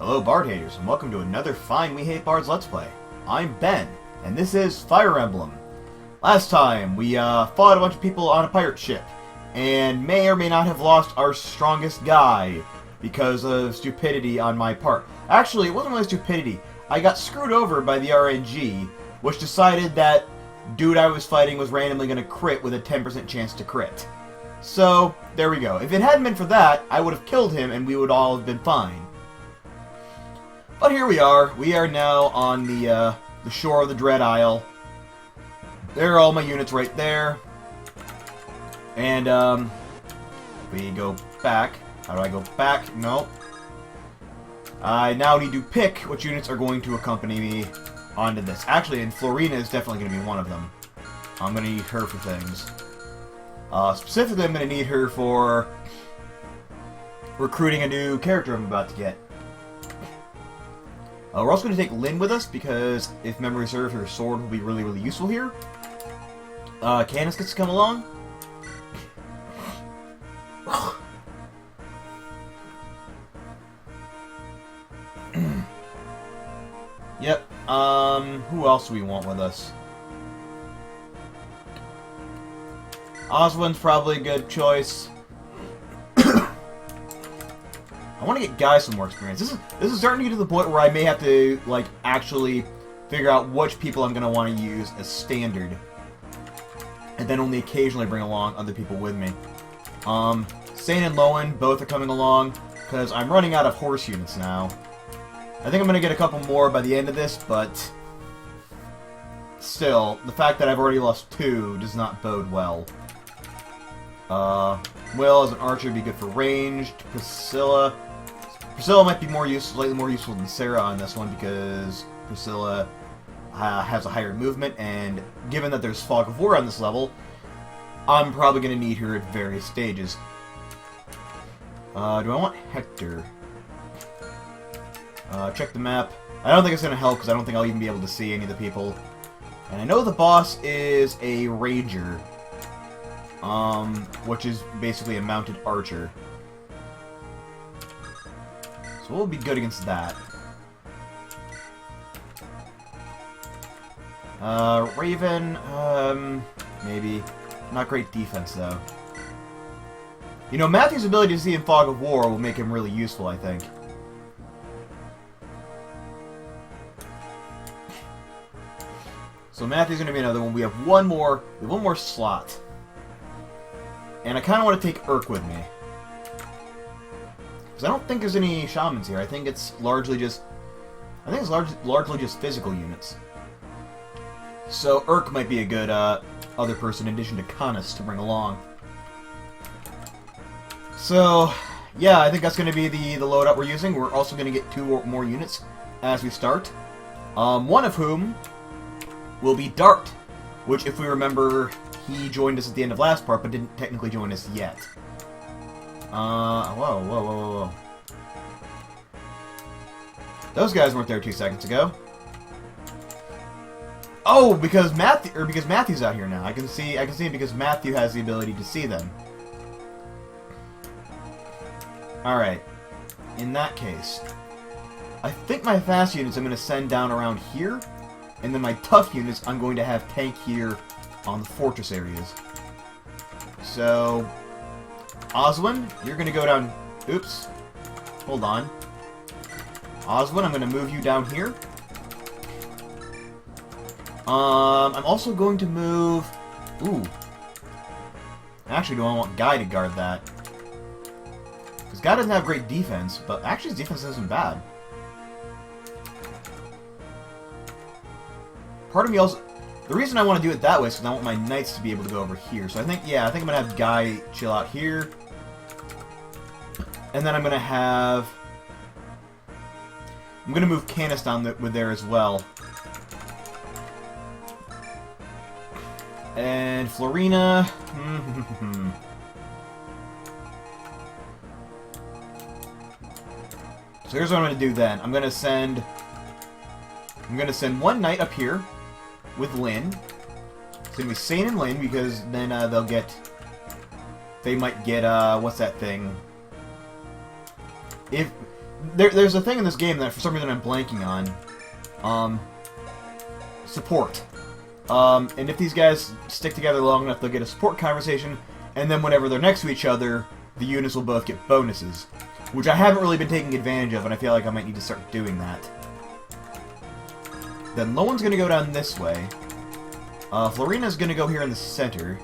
Hello Bard haters, and welcome to another fine We Hate Bards Let's Play. I'm Ben, and this is Fire Emblem. Last time, we fought a bunch of people on a pirate ship, and may or may not have lost our strongest guy because of stupidity on my part. Actually, it wasn't really stupidity. I got screwed over by the RNG, which decided that dude I was fighting was randomly going to crit with a 10% chance to crit. So, there we go. If it hadn't been for that, I would have killed him and we would all have been fine. But here we are. We are now on the shore of the Dread Isle. There are all my units right there. And, we go back. How do I go back? No. I now need to pick which units are going to accompany me onto this. Actually, and Florina is definitely going to be one of them. I'm going to need her for things. Specifically, I'm going to need her for recruiting a new character I'm about to get. We're also going to take Lynn with us, because if memory serves, her sword will be really, really useful here. Candace gets to come along. Yep. Who else do we want with us? Oswin's probably a good choice. I want to get Guy some more experience. This is starting to get to the point where I may have to, like, actually figure out which people I'm going to want to use as standard. And then only occasionally bring along other people with me. Sane and Lowen both are coming along, because I'm running out of horse units now. I think I'm going to get a couple more by the end of this, but still, the fact that I've already lost 2 does not bode well. Will, as an archer, would be good for ranged. Priscilla might be slightly more useful than Sarah on this one, because Priscilla has a higher movement, and given that there's Fog of War on this level, I'm probably going to need her at various stages. Do I want Hector? Check the map. I don't think it's going to help, because I don't think I'll even be able to see any of the people. And I know the boss is a ranger, which is basically a mounted archer. So we'll be good against that. Raven, maybe. Not great defense, though. You know, Matthew's ability to see in Fog of War will make him really useful, I think. So Matthew's going to be another one. We have one more slot. And I kind of want to take Urk with me. Because I don't think there's any shamans here. I think it's largely just... largely just physical units. So Urk might be a good other person in addition to Canis to bring along. So, yeah, I think that's going to be the loadout we're using. We're also going to get 2 more units as we start. One of whom will be Dart, which, if we remember, he joined us at the end of last part, but didn't technically join us yet. Whoa. Those guys weren't there 2 seconds ago. Oh, because Matthew's out here now. I can see it because Matthew has the ability to see them. Alright. In that case, I think my fast units I'm going to send down around here, and then my tough units I'm going to have tank here on the fortress areas. So, Oswin, you're going to go down... Oops. Hold on. Oswin, I'm going to move you down here. I'm also going to move... Ooh. Actually, do I want Guy to guard that? Because Guy doesn't have great defense, but actually his defense isn't bad. Part of me also... The reason I want to do it that way is because I want my knights to be able to go over here. So I think I'm going to have Guy chill out here. And then I'm going to have... I'm going to move Canis down there as well. And Florina... So here's what I'm going to do then. I'm going to send one knight up here with Lynn. It's going to be Sane and Lynn, because then they might get, what's that thing? If There's a thing in this game that for some reason I'm blanking on. Support. And if these guys stick together long enough, they'll get a support conversation, and then whenever they're next to each other, the units will both get bonuses. Which I haven't really been taking advantage of, and I feel like I might need to start doing that. Then Lowen's gonna go down this way. Florina's gonna go here in the center.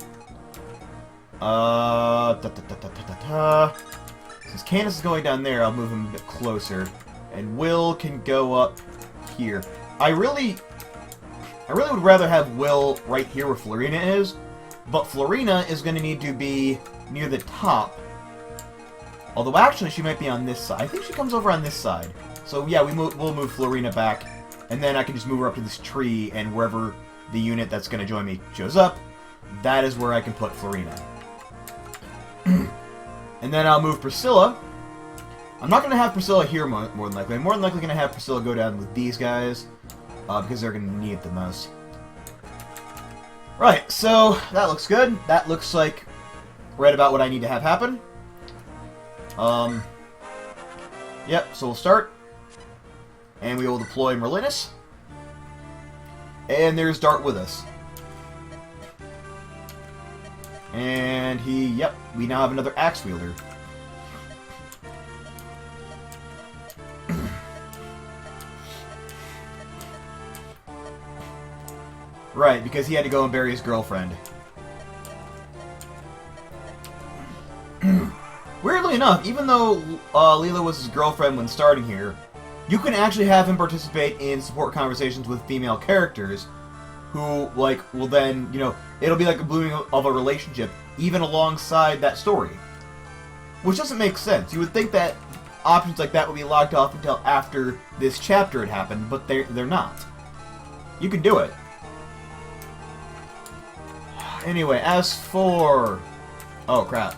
Since Candace is going down there, I'll move him a bit closer. And Will can go up here. I really would rather have Will right here where Florina is, but Florina is going to need to be near the top. Although actually she might be on this side. I think she comes over on this side. So yeah, we'll move Florina back, and then I can just move her up to this tree, and wherever the unit that's going to join me shows up, that is where I can put Florina. And then I'll move Priscilla. I'm not going to have Priscilla here more than likely. I'm more than likely going to have Priscilla go down with these guys, because they're going to need it the most. Right, so that looks good. That looks like right about what I need to have happen. Yep, so we'll start. And we will deploy Merlinus. And there's Dart with us. And yep, we now have another axe wielder. Right, because he had to go and bury his girlfriend. Weirdly enough, even though Leela was his girlfriend when starting here, you can actually have him participate in support conversations with female characters who, like, will then, you know, it'll be like a blooming of a relationship, even alongside that story. Which doesn't make sense. You would think that options like that would be locked off until after this chapter had happened, but they're not. You can do it. Anyway, as for... Oh, crap.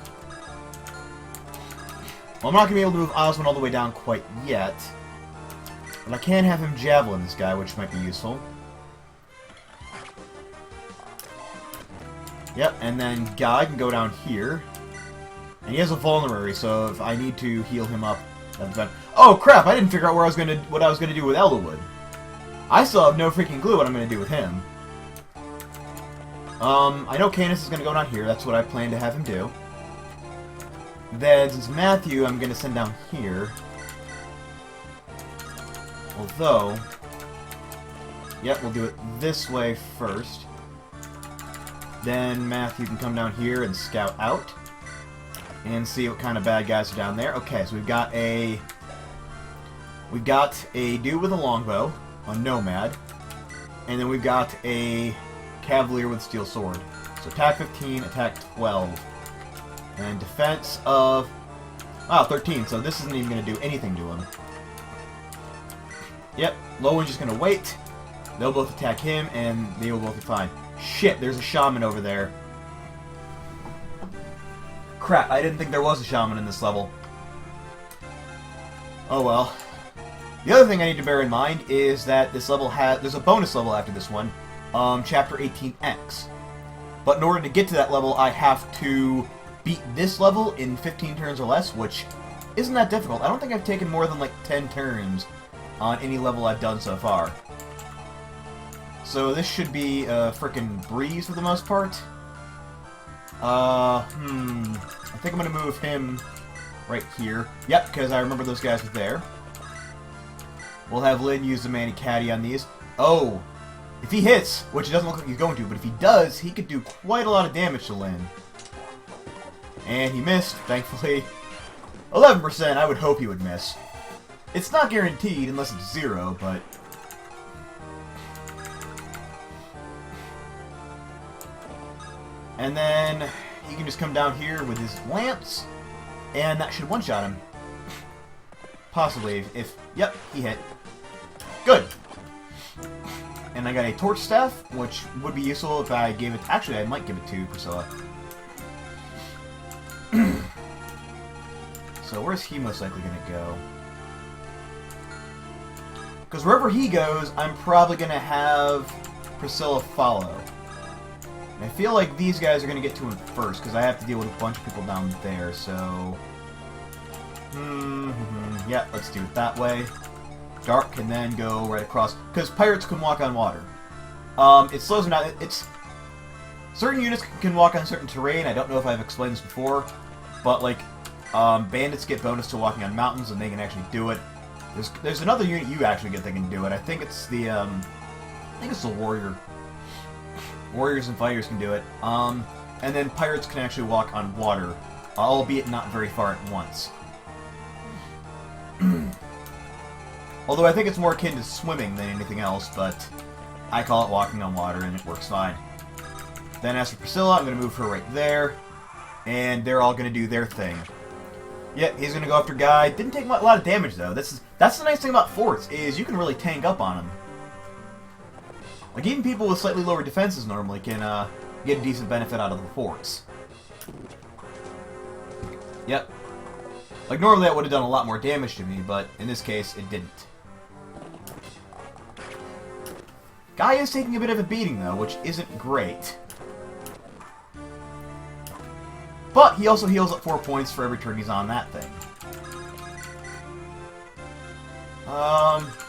Well, I'm not going to be able to move Osmond all the way down quite yet. But I can have him javelin this guy, which might be useful. Yep, and then Guy can go down here. And he has a vulnerary, so if I need to heal him up... Oh, crap! I didn't figure out what I was gonna do with Elderwood. I still have no freaking clue what I'm gonna do with him. I know Canis is gonna go down here. That's what I plan to have him do. Then, since Matthew, I'm gonna send down here. Although... Yep, we'll do it this way first. Then Matthew can come down here and scout out. And see what kind of bad guys are down there. Okay, so we've got a dude with a longbow, a nomad, and then we've got a cavalier with a steel sword. So attack 15, attack 12, and defense of 13. So this isn't even going to do anything to him. Yep, Lowen's just going to wait. They'll both attack him, and they will both be fine. Shit, there's a shaman over there. Crap, I didn't think there was a shaman in this level. Oh well. The other thing I need to bear in mind is that this level there's a bonus level after this one, Chapter 18X. But in order to get to that level, I have to beat this level in 15 turns or less, which isn't that difficult. I don't think I've taken more than like 10 turns on any level I've done so far. So this should be a frickin' breeze for the most part. I think I'm gonna move him right here. Yep, because I remember those guys were there. We'll have Lynn use the Manny Caddy on these. Oh! If he hits, which it doesn't look like he's going to, but if he does, he could do quite a lot of damage to Lynn. And he missed, thankfully. 11%, I would hope he would miss. It's not guaranteed unless it's 0, but... And then he can just come down here with his lance, and that should one-shot him. Possibly, if... Yep, he hit. Good! And I got a torch staff, which would be useful if I gave it... Actually, I might give it to Priscilla. So where's he most likely going to go? Because wherever he goes, I'm probably going to have Priscilla follow. I feel like these guys are going to get to him first, because I have to deal with a bunch of people down there, so... Yeah, let's do it that way. Dark can then go right across, because pirates can walk on water. It slows them down. It's certain units can walk on certain terrain. I don't know if I've explained this before, but like bandits get bonus to walking on mountains, and they can actually do it. There's another unit you actually get that can do it. I think it's the warrior. Warriors and fighters can do it. And then pirates can actually walk on water, albeit not very far at once. Although I think it's more akin to swimming than anything else, but I call it walking on water, and it works fine. Then as for Priscilla, I'm going to move her right there, and they're all going to do their thing. Yep, he's going to go after Guy. Didn't take a lot of damage, though. That's the nice thing about forts, is you can really tank up on them. Like, even people with slightly lower defenses normally can get a decent benefit out of the forts. Yep. Like, normally that would have done a lot more damage to me, but in this case, it didn't. Guy is taking a bit of a beating, though, which isn't great. But he also heals up 4 points for every turn he's on that thing.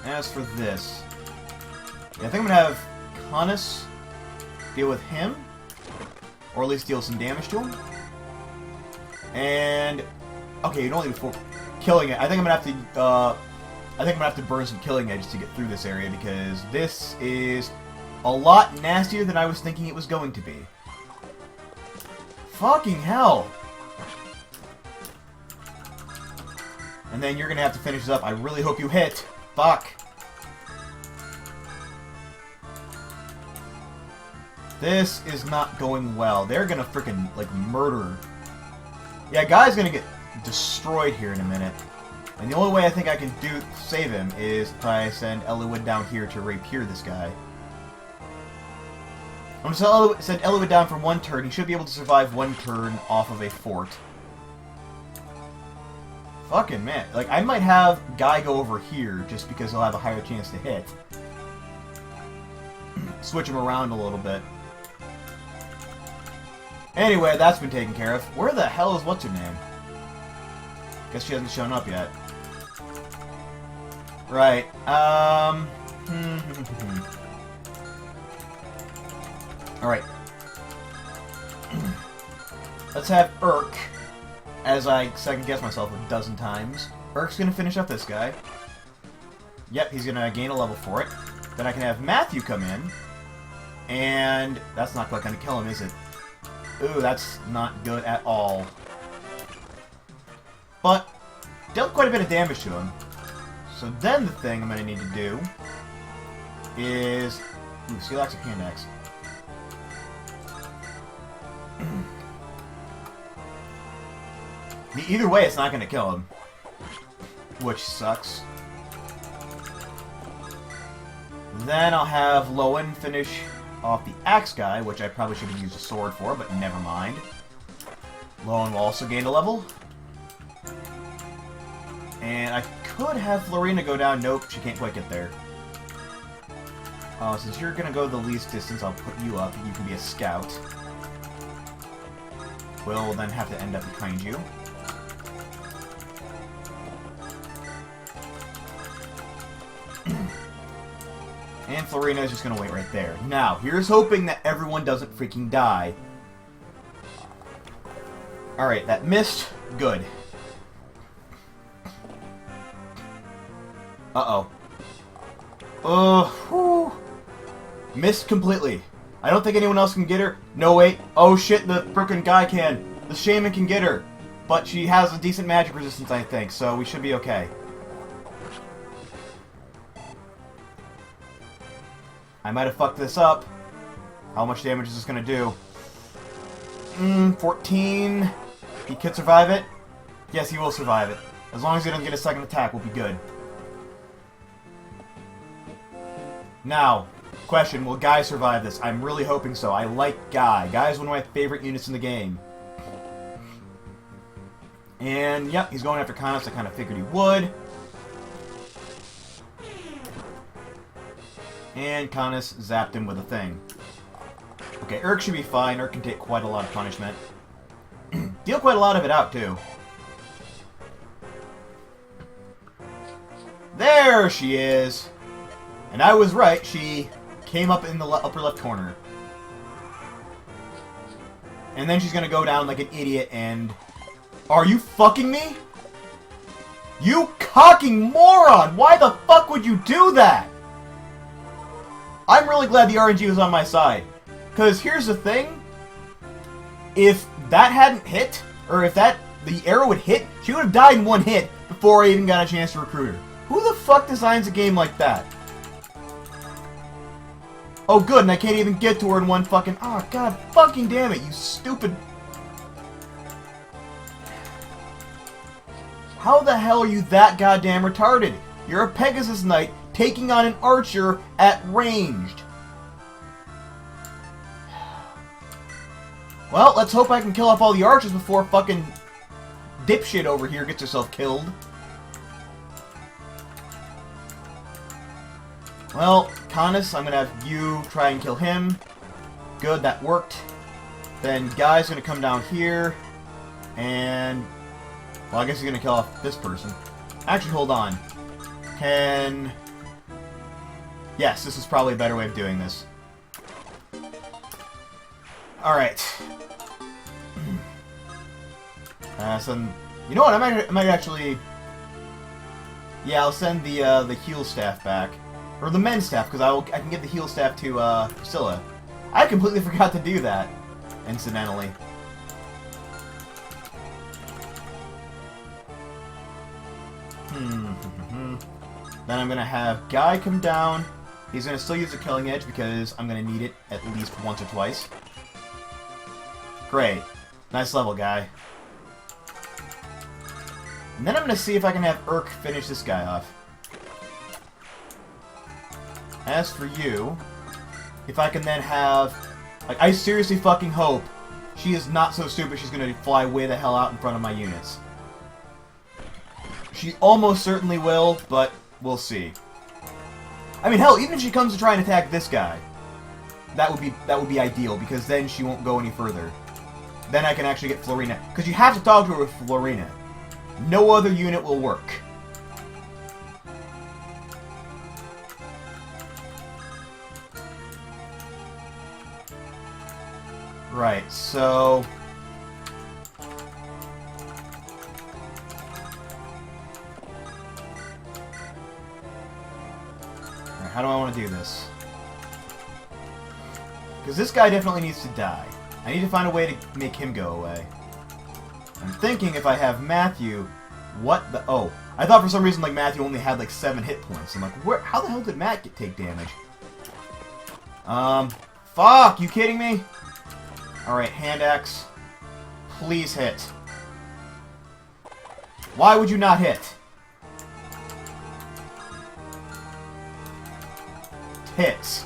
As for this... Yeah, I think I'm gonna have Canis deal with him. Or at least deal some damage to him. And... Okay, you don't need to killing it. I think I'm gonna have to burn some killing edges to get through this area, because this is a lot nastier than I was thinking it was going to be. Fucking hell! And then you're gonna have to finish this up. I really hope you hit. Fuck. This is not going well. They're gonna frickin' like murder. Yeah, Guy's gonna get destroyed here in a minute. And the only way I think I can save him is if I send Eluid down here to rapier this guy. I'm gonna send Eluid down for 1 turn. He should be able to survive 1 turn off of a fort. Fucking man. Like, I might have Guy go over here just because he'll have a higher chance to hit. Switch him around a little bit. Anyway, that's been taken care of. Where the hell is what's-her-name? Guess she hasn't shown up yet. Right, Alright. Let's have Urk, as I second-guess myself a dozen times. Urk's gonna finish up this guy. Yep, he's gonna gain a level for it. Then I can have Matthew come in, and that's not quite gonna kill him, is it? Ooh, that's not good at all. But, dealt quite a bit of damage to him. So then the thing I'm gonna need to do is... Ooh, Steelax or Hand Axe? Either way, it's not gonna kill him. Which sucks. Then I'll have Lowen finish off the Axe guy, which I probably should have used a sword for, but never mind. Lowen will also gain a level. And I could have Florina go down. Nope, she can't quite get there. Since you're gonna go the least distance, I'll put you up. You can be a scout. We'll then have to end up behind you. And Florina is just gonna wait right there. Now, here's hoping that everyone doesn't freaking die. Alright, that missed. Good. Uh-oh. Whew. Missed completely. I don't think anyone else can get her. No, wait. Oh, shit, the frickin' guy can. The shaman can get her. But she has a decent magic resistance, I think, so we should be okay. I might have fucked this up. How much damage is this gonna do? 14. He could survive it. Yes, he will survive it. As long as he doesn't get a second attack, we'll be good. Now, question, will Guy survive this? I'm really hoping so. I like Guy. Guy is one of my favorite units in the game. And, yep, he's going after Canis. I kind of figured he would. And Canis zapped him with a thing. Okay, Urk should be fine. Urk can take quite a lot of punishment. Deal quite a lot of it out, too. There she is! And I was right, she came up in the upper left corner. And then she's gonna go down like an idiot and... Are you fucking me? You cocking moron! Why the fuck would you do that? I'm really glad the RNG was on my side. Because here's the thing. If that hadn't hit, or if the arrow had hit, she would have died in one hit before I even got a chance to recruit her. Who the fuck designs a game like that? Oh good, and I can't even get to her in one fucking... Oh god fucking damn it, you stupid... How the hell are you that goddamn retarded? You're a Pegasus Knight taking on an archer at ranged. Well, let's hope I can kill off all the archers before fucking dipshit over here gets herself killed. Well, Canis, I'm gonna have you try and kill him. Good, that worked. Then Guy's gonna come down here, and... Well, I guess he's gonna kill off this person. Actually, hold on. Yes, this is probably a better way of doing this. Alright. So, you know what, I might actually... Yeah, I'll send the heal staff back. Or the men's staff, because I can get the heal staff to Priscilla. I completely forgot to do that, incidentally. Then I'm gonna have Guy come down. He's gonna still use the killing edge because I'm gonna need it at least once or twice. Great. Nice level, Guy. And then I'm gonna see if I can have Urk finish this guy off. As for you, if I can then have... Like, I seriously fucking hope she is not so stupid she's gonna fly way the hell out in front of my units. She almost certainly will, but we'll see. I mean, hell, even if she comes to try and attack this guy, that would be ideal, because then she won't go any further. Then I can actually get Florina. Because you have to talk to her with Florina. No other unit will work. Right, so... How do I want to do this? Because this guy definitely needs to die. I need to find a way to make him go away. I'm thinking if I have Matthew... What the... Oh. I thought for some reason like Matthew only had like 7 hit points. I'm like, how the hell did Matt take damage? Fuck! You kidding me? Alright, hand axe. Please hit. Why would you not hit? Hits.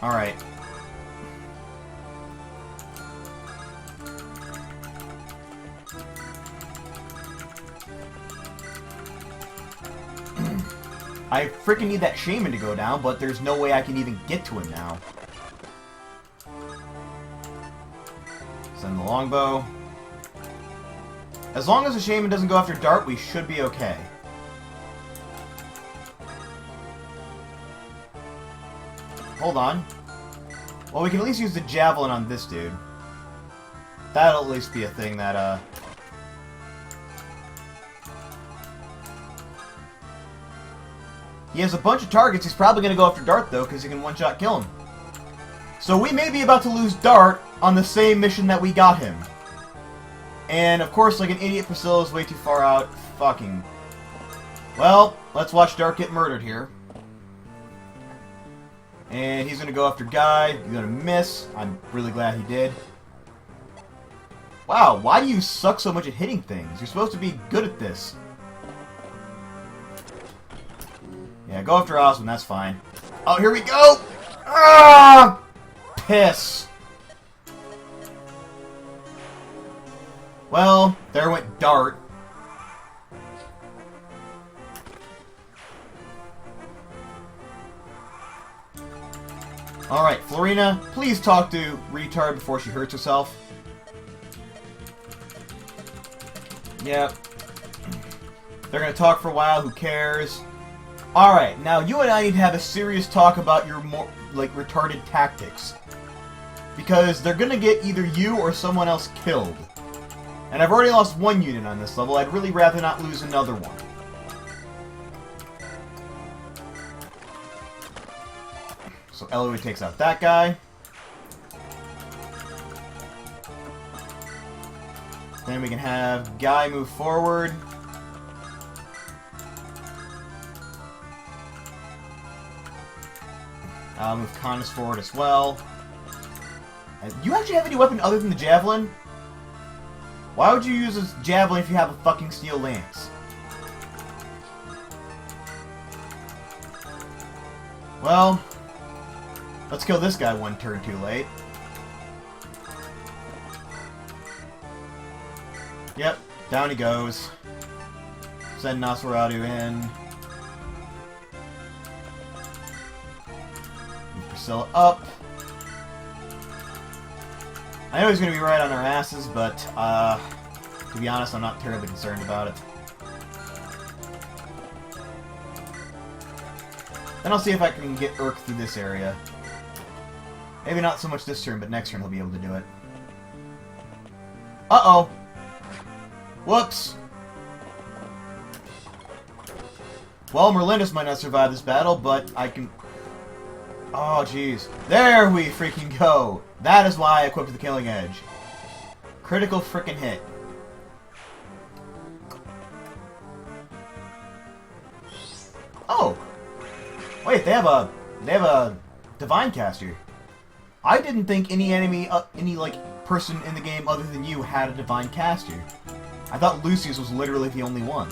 Alright. I freaking need that shaman to go down, but there's no way I can even get to him now. Send the longbow. As long as the shaman doesn't go after Dart, we should be okay. Hold on. Well, we can at least use the javelin on this dude. That'll at least be a thing that, He has a bunch of targets. He's probably going to go after Dart, though, because he can one-shot kill him. So we may be about to lose Dart on the same mission that we got him. And, of course, like an idiot, Priscilla's way too far out. Fucking... Well, let's watch Dart get murdered here. And he's going to go after Guy. He's going to miss. I'm really glad he did. Wow, why do you suck so much at hitting things? You're supposed to be good at this. Yeah, go after Osmond, that's fine. Oh, here we go! Ah! Piss. Well, there went Dart. Alright, Florina, please talk to Retard before she hurts herself. Yep. They're gonna talk for a while, who cares? Alright, now you and I need to have a serious talk about your more, like, retarded tactics. Because they're gonna get either you or someone else killed. And I've already lost one unit on this level, I'd really rather not lose another one. So Eloy takes out that guy. Then we can have Guy move forward. I'll move Conus forward as well. And do you actually have any weapon other than the Javelin? Why would you use a Javelin if you have a fucking Steel Lance? Well, let's kill this guy one turn too late. Yep, down he goes. Send Nosferatu in. Move Priscilla up. I know he's going to be right on our asses, but, to be honest, I'm not terribly concerned about it. Then I'll see if I can get Urk through this area. Maybe not so much this turn, but next turn he'll be able to do it. Uh-oh! Whoops! Well, Merlindus might not survive this battle, but I can... Oh, jeez. There we freaking go! That is why I equipped the Killing Edge. Critical frickin' hit. Oh! Wait, they have a Divine Caster. I didn't think any enemy, person in the game other than you had a Divine Caster. I thought Lucius was literally the only one.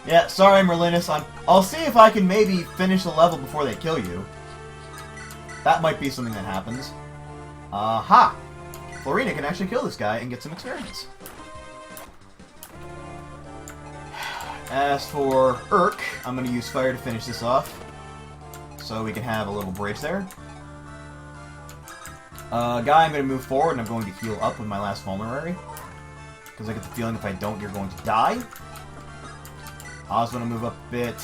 Yeah, sorry, Merlinus. I'll see if I can maybe finish the level before they kill you. That might be something that happens. Ha! Florina can actually kill this guy and get some experience. As for Urk, I'm going to use fire to finish this off. So we can have a little bridge there. Guy, I'm going to move forward and I'm going to heal up with my last vulnerary. Because I get the feeling if I don't, you're going to die. Oz going to move up a bit.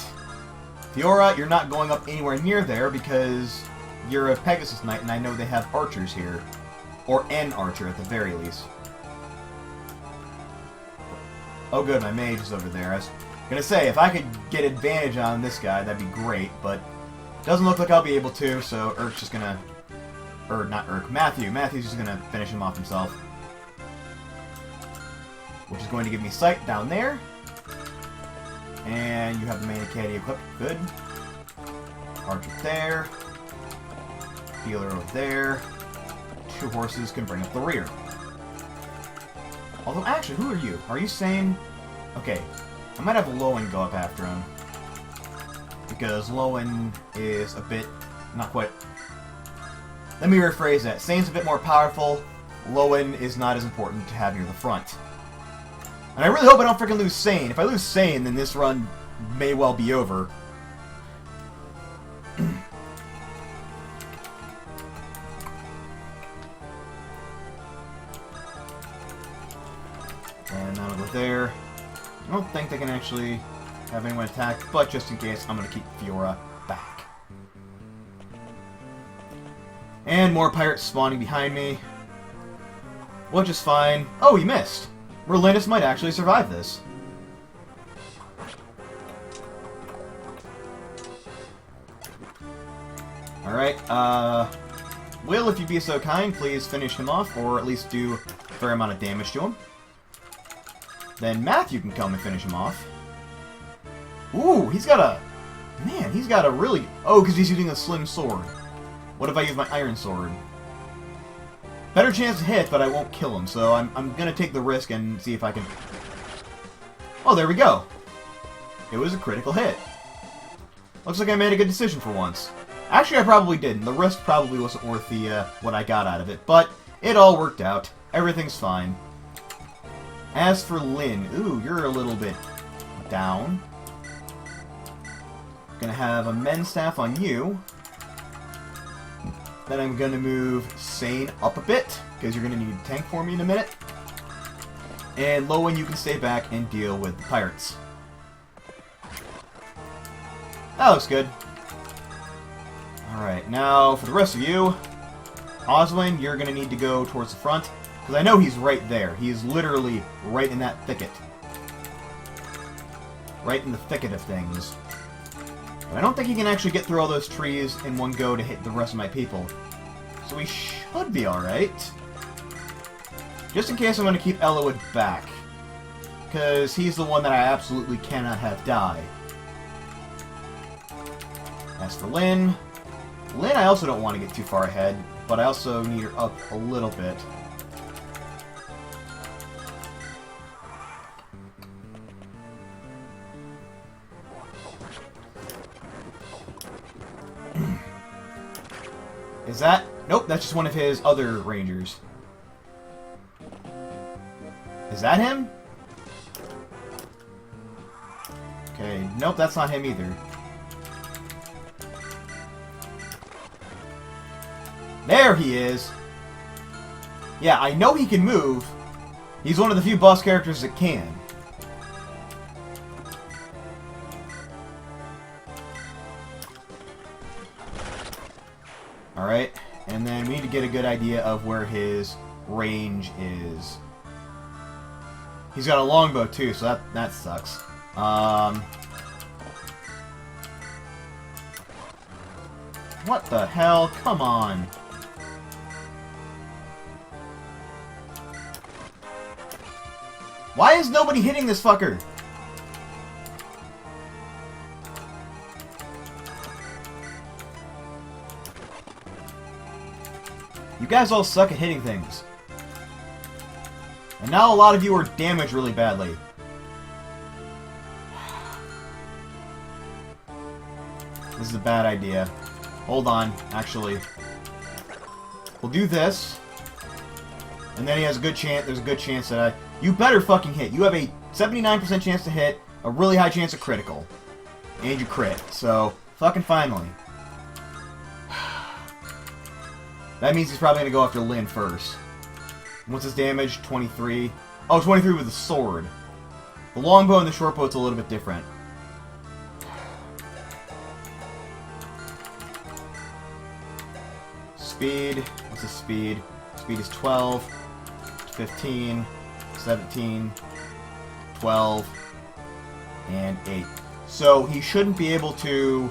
Fiora, you're not going up anywhere near there because you're a Pegasus Knight and I know they have archers here. Or an archer at the very least. Oh good, my mage is over there. I was going to say, if I could get advantage on this guy, that'd be great, but doesn't look like I'll be able to, so Urk's just going to... Or, not Urk, Matthew. Matthew's just going to finish him off himself. Which is going to give me sight down there. And you have the main Acadie equipped. Good. Archer there. Healer over there. 2 horses can bring up the rear. Although, actually, who are you? Are you sane? Okay. I might have Lowen go up after him. Because Lowen is a bit... not quite... Let me rephrase that. Sane's a bit more powerful. Lowen is not as important to have near the front. And I really hope I don't freaking lose Sane. If I lose Sane, then this run may well be over. And now I'll go there. I don't think they can actually have anyone attack, but just in case, I'm going to keep Fiora back. And more pirates spawning behind me. Which is fine. Oh, he missed! Merlinus might actually survive this. Alright, Will, if you'd be so kind, please finish him off, or at least do a fair amount of damage to him. Then Matthew can come and finish him off. Ooh, he's got a... Man, he's got a really... Oh, because he's using a slim sword. What if I use my iron sword? Better chance to hit, but I won't kill him, so I'm gonna take the risk and see if I can... Oh, there we go! It was a critical hit. Looks like I made a good decision for once. Actually, I probably didn't. The risk probably wasn't worth the, what I got out of it, but it all worked out. Everything's fine. As for Lynn, ooh, you're a little bit down. Gonna have a men's staff on you. Then I'm going to move Sane up a bit, because you're going to need a tank for me in a minute. And Lowen, you can stay back and deal with the pirates. That looks good. Alright, now for the rest of you, Oswin, you're going to need to go towards the front, because I know he's right there. He's literally right in that thicket. Right in the thicket of things. But I don't think he can actually get through all those trees in one go to hit the rest of my people. So we should be alright. Just in case, I'm going to keep Elowood back. Because he's the one that I absolutely cannot have die. As for Lynn... Lynn I also don't want to get too far ahead, but I also need her up a little bit. Is that... Nope, that's just one of his other rangers. Is that him? Okay, nope, that's not him either. There he is! Yeah, I know he can move. He's one of the few boss characters that can. Alright, and then we need to get a good idea of where his range is. He's got a longbow too, so that sucks. What the hell? Come on. Why is nobody hitting this fucker? You guys all suck at hitting things. And now a lot of you are damaged really badly. This is a bad idea. Hold on, actually. We'll do this. And then he has a good chance, there's a good chance that you better fucking hit. You have a 79% chance to hit, a really high chance of critical. And you crit, so fucking finally. That means he's probably going to go after Lynn first. What's his damage? 23. Oh, 23 with the sword. The longbow and the shortbow's a little bit different. Speed. What's his speed? Speed is 12, 15, 17, 12, and 8. So he shouldn't be able to...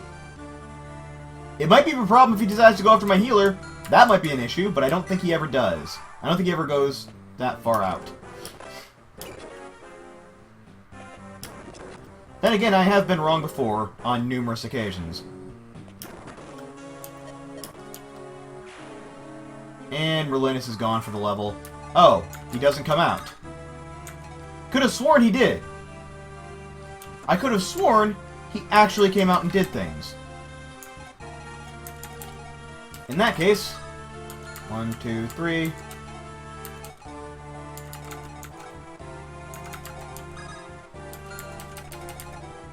It might be a problem if he decides to go after my healer. That might be an issue, but I don't think he ever does. I don't think he ever goes that far out. Then again, I have been wrong before on numerous occasions. And Relinus is gone for the level. Oh, he doesn't come out. Could have sworn he did. I could have sworn he actually came out and did things. In that case, 1, 2, 3.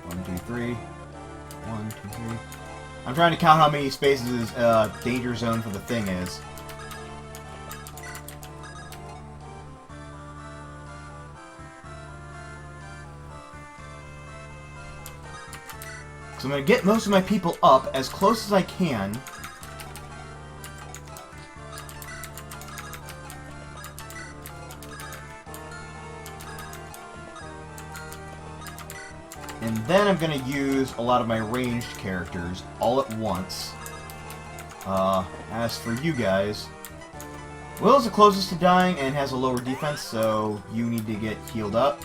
1, 2, 3. 1, 2, 3. I'm trying to count how many spaces his danger zone for the thing is. So I'm going to get most of my people up as close as I can. And then I'm going to use a lot of my ranged characters all at once. As for you guys, Will's the closest to dying and has a lower defense, so you need to get healed up.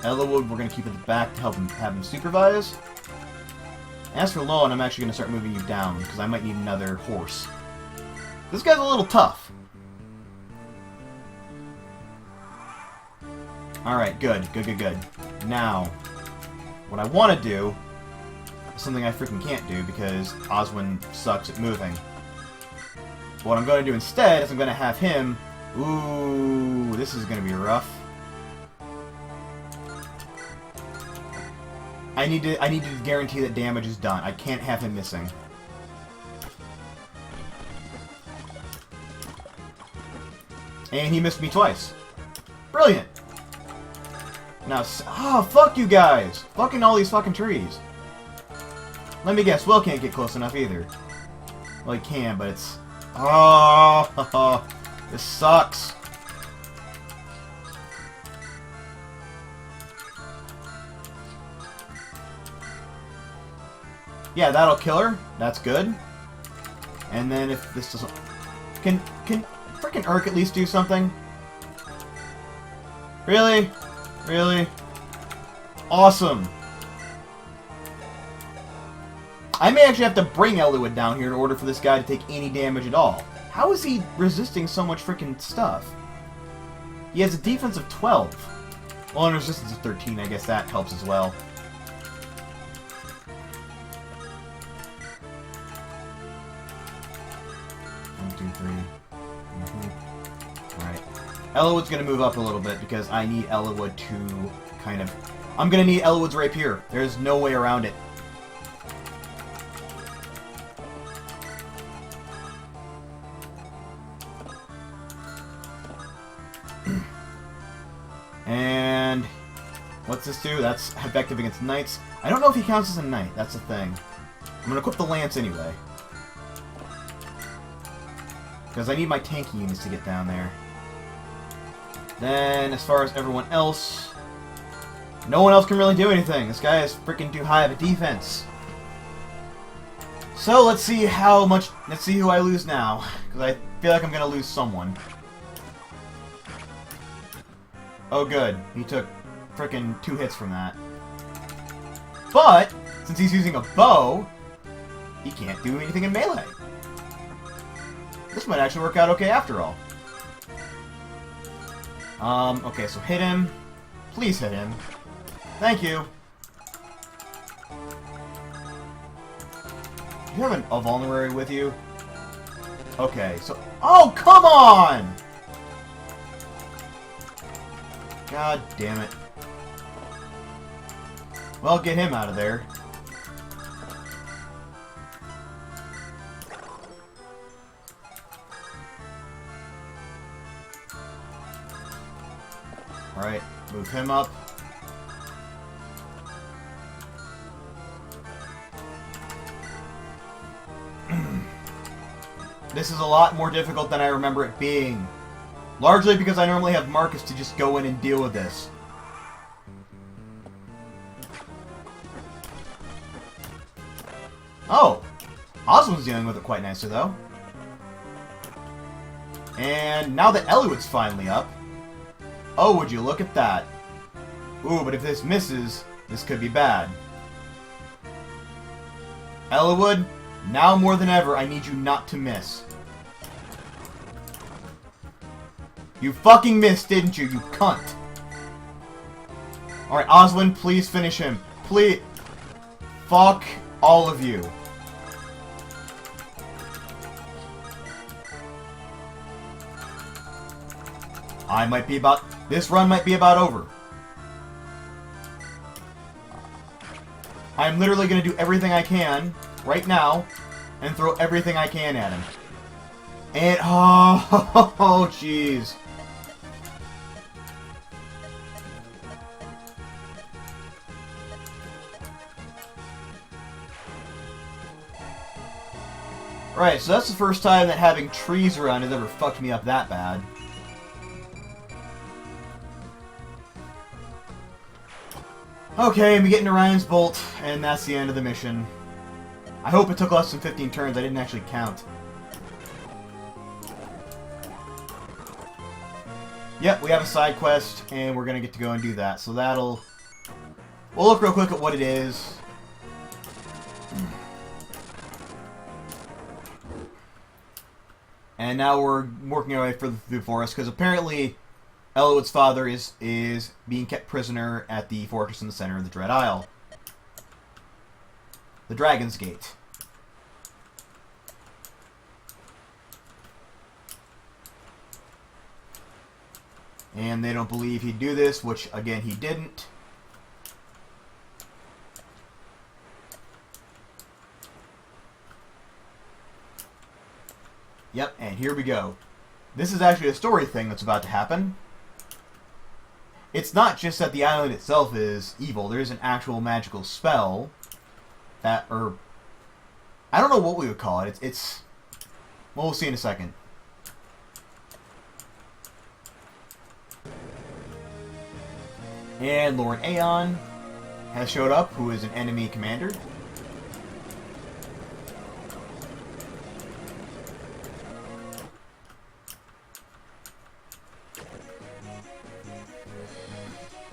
Elowood, we're going to keep at the back to help him have him supervise. As for Lowen, I'm actually going to start moving you down, because I might need another horse. This guy's a little tough. Alright, good. Good. Now, what I want to do is something I freaking can't do, because Oswin sucks at moving. But what I'm going to do instead is I'm going to have him... Ooh, this is going to be rough. I need to guarantee that damage is done. I can't have him missing. And he missed me twice. Brilliant! Now, oh, fuck you guys! Fucking all these fucking trees. Let me guess, Will can't get close enough either. Well, he can, but it's... Oh, this sucks. Yeah, that'll kill her. That's good. And then if this doesn't... Can frickin' Urk at least do something? Really? Really? Awesome. I may actually have to bring Eliwood down here in order for this guy to take any damage at all. How is he resisting so much frickin' stuff? He has a defense of 12. Well, and a resistance of 13, I guess that helps as well. Alright. Eliwood's gonna move up a little bit because I need Eliwood to kind of... I'm gonna need Eliwood's rapier. There's no way around it. And... what's this do? That's effective against knights. I don't know if he counts as a knight. That's the thing. I'm gonna equip the lance anyway. Because I need my tanky units to get down there. Then, as far as everyone else... no one else can really do anything. This guy is freaking too high of a defense. So, let's see how much... let's see who I lose now. Because I feel like I'm going to lose someone. Oh, good. He took freaking 2 hits from that. But, since he's using a bow, he can't do anything in melee. This might actually work out okay after all. Okay, so hit him. Please hit him. Thank you. Do you have a vulnerary with you? Okay, so... oh, come on! God damn it. Well, get him out of there. Alright, move him up. This is a lot more difficult than I remember it being. Largely because I normally have Marcus to just go in and deal with this. Oh! Oswald's dealing with it quite nicely, though. And now that Eliwood's finally up... oh, would you look at that. Ooh, but if this misses, this could be bad. Eliwood, now more than ever, I need you not to miss. You fucking missed, didn't you, you cunt? Alright, Oswin, please finish him. Please. Fuck all of you. I might be about... this run might be about over. I'm literally going to do everything I can, right now, and throw everything I can at him. And... oh, jeez. Right, so that's the first time that having trees around has ever fucked me up that bad. Okay, I'm getting to Ryan's Bolt, and that's the end of the mission. I hope it took less than 15 turns. I didn't actually count. Yep, we have a side quest, and we're gonna get to go and do that. So that'll... we'll look real quick at what it is. And now we're working our way further through the forest, because apparently Eliwood's father is being kept prisoner at the fortress in the center of the Dread Isle. The Dragon's Gate. And they don't believe he'd do this, which, again, he didn't. Yep, and here we go. this is actually a story thing that's about to happen. It's not just that the island itself is evil. There's an actual magical spell that, or I don't know what we would call it. It's well, we'll see in a second. And Lord Aeon has showed up, who is an enemy commander.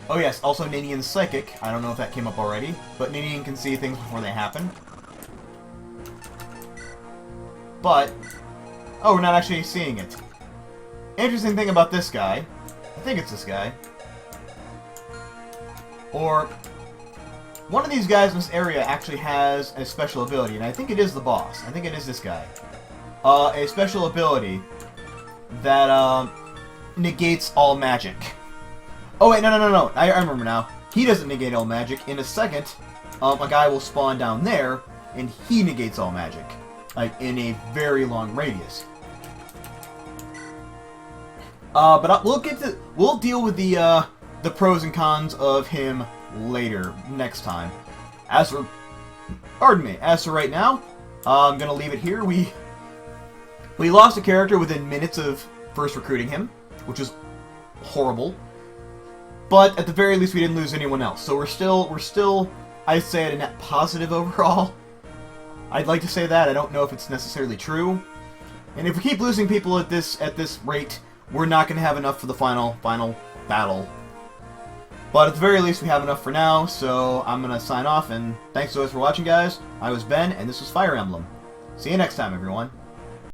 Oh yes, also Ninian's psychic. I don't know if that came up already, but Ninian can see things before they happen. But, oh, we're not actually seeing it. Interesting thing about this guy, I think it's this guy, or one of these guys in this area actually has a special ability, and I think it is the boss. I think it is this guy. A special ability that negates all magic. Oh wait, no. I remember now. He doesn't negate all magic. In a second, a guy will spawn down there, and he negates all magic, like in a very long radius. But we'll deal with the pros and cons of him later, next time. As for right now, I'm gonna leave it here. We lost a character within minutes of first recruiting him, which is horrible. But at the very least, we didn't lose anyone else, so we're still, I'd say, at a net positive overall. I'd like to say that. I don't know if it's necessarily true. And if we keep losing people at this rate, we're not going to have enough for the final battle. But at the very least, we have enough for now, so I'm going to sign off, and thanks so much for watching, guys. I was Ben, and this was Fire Emblem. See you next time, everyone.